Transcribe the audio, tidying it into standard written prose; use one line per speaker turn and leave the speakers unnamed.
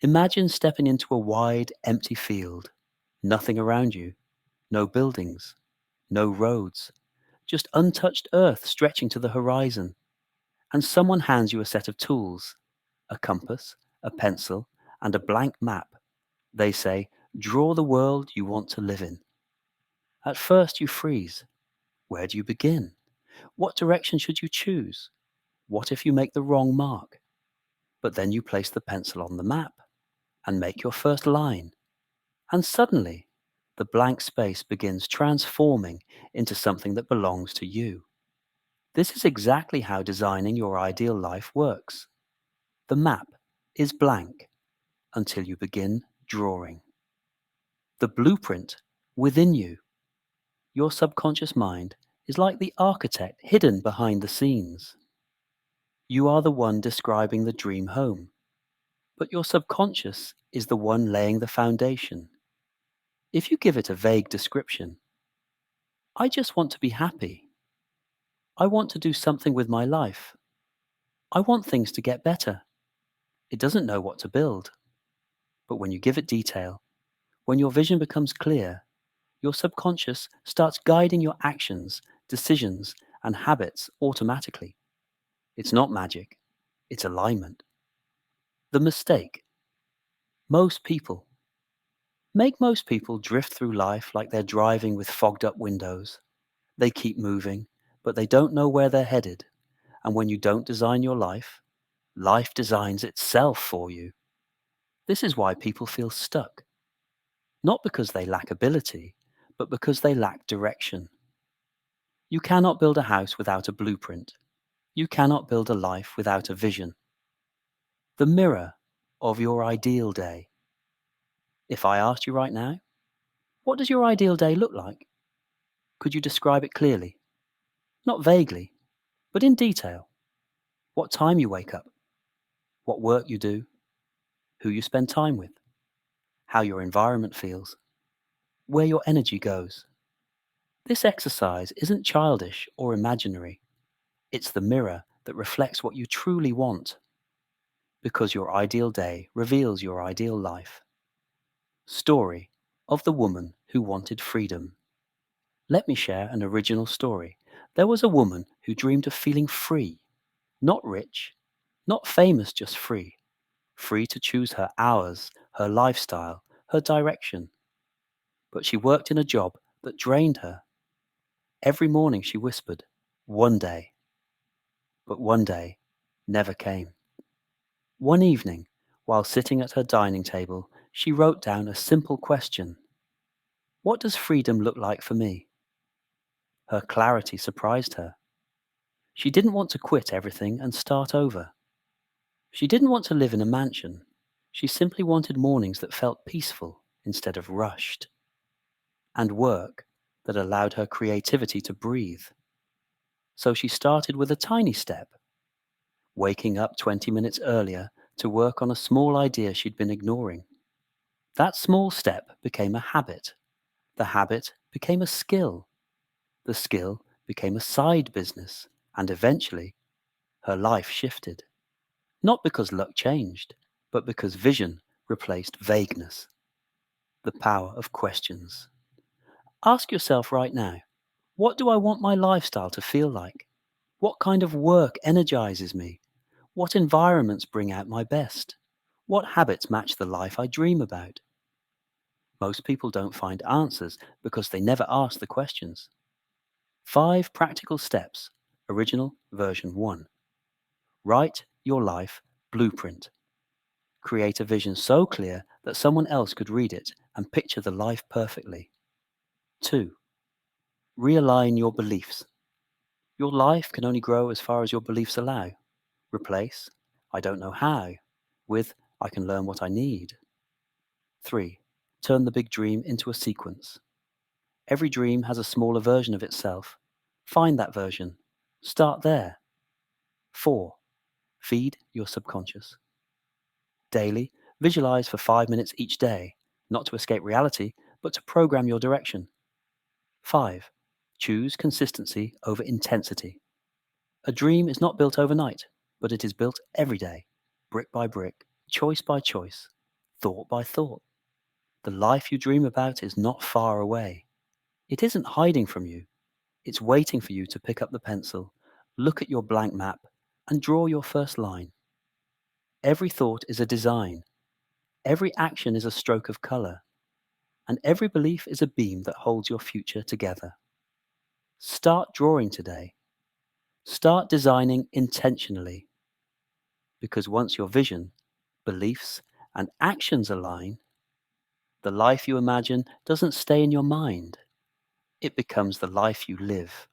Imagine stepping into a wide, empty field. Nothing around you. No buildings. No roads. Just untouched earth stretching to the horizon. And someone hands you a set of tools. A compass, a pencil, and a blank map. They say, draw the world you want to live in. At first you freeze. Where do you begin? What direction should you choose? What if you make the wrong mark? But then you place the pencil on the map and make your first line. And suddenly, the blank space begins transforming into something that belongs to you. This is exactly how designing your ideal life works. The map is blank until you begin drawing. The blueprint within you, your subconscious mind, is like the architect hidden behind the scenes. You are the one describing the dream home, but your subconscious is the one laying the foundation. If you give it a vague description, I just want to be happy. I want to do something with my life. I want things to get better. It doesn't know what to build. But when you give it detail, when your vision becomes clear, your subconscious starts guiding your actions, decisions, and habits automatically. It's not magic, it's alignment. The mistake. Most people. Make most people drift through life like they're driving with fogged up windows. They keep moving, but they don't know where they're headed. And when you don't design your life, life designs itself for you. This is why people feel stuck. Not because they lack ability, but because they lack direction. You cannot build a house without a blueprint. You cannot build a life without a vision. The mirror of your ideal day. If I asked you right now, what does your ideal day look like? Could you describe it clearly? Not vaguely, but in detail. What time you wake up, what work you do, who you spend time with, how your environment feels, where your energy goes. This exercise isn't childish or imaginary. It's the mirror that reflects what you truly want, because your ideal day reveals your ideal life. Story of the woman who wanted freedom. Let me share an original story. There was a woman who dreamed of feeling free, not rich, not famous, just free. Free to choose her hours, her lifestyle, her direction. But she worked in a job that drained her. Every morning she whispered, one day. But one day never came. One evening, while sitting at her dining table, she wrote down a simple question. What does freedom look like for me? Her clarity surprised her. She didn't want to quit everything and start over. She didn't want to live in a mansion. She simply wanted mornings that felt peaceful instead of rushed, and work that allowed her creativity to breathe. So she started with a tiny step, waking up 20 minutes earlier to work on a small idea she'd been ignoring. That small step became a habit. The habit became a skill. The skill became a side business, and eventually, her life shifted. Not because luck changed, but because vision replaced vagueness. The power of questions. Ask yourself right now, what do I want my lifestyle to feel like? What kind of work energizes me? What environments bring out my best? What habits match the life I dream about? Most people don't find answers because they never ask the questions. 5 practical steps. Original version 1. Write your life blueprint. Create a vision so clear that someone else could read it and picture the life perfectly. 2. Realign your beliefs. Your life can only grow as far as your beliefs allow. Replace I don't know how with I can learn what I need. 3. Turn the big dream into a sequence. Every dream has a smaller version of itself. Find that version. Start there. 4. Feed your subconscious. Daily, visualize for 5 minutes each day, not to escape reality, but to program your direction. 5. Choose consistency over intensity. A dream is not built overnight, but it is built every day, brick by brick, choice by choice. thought by thought. The life you dream about is not far away. It isn't hiding from you. It's waiting for you to pick up the pencil, look at your blank map, and draw your first line. Every thought is a design. Every action is a stroke of color. And every belief is a beam that holds your future together. Start drawing today. Start designing intentionally. Because once your vision, beliefs, and actions align, the life you imagine doesn't stay in your mind. It becomes the life you live.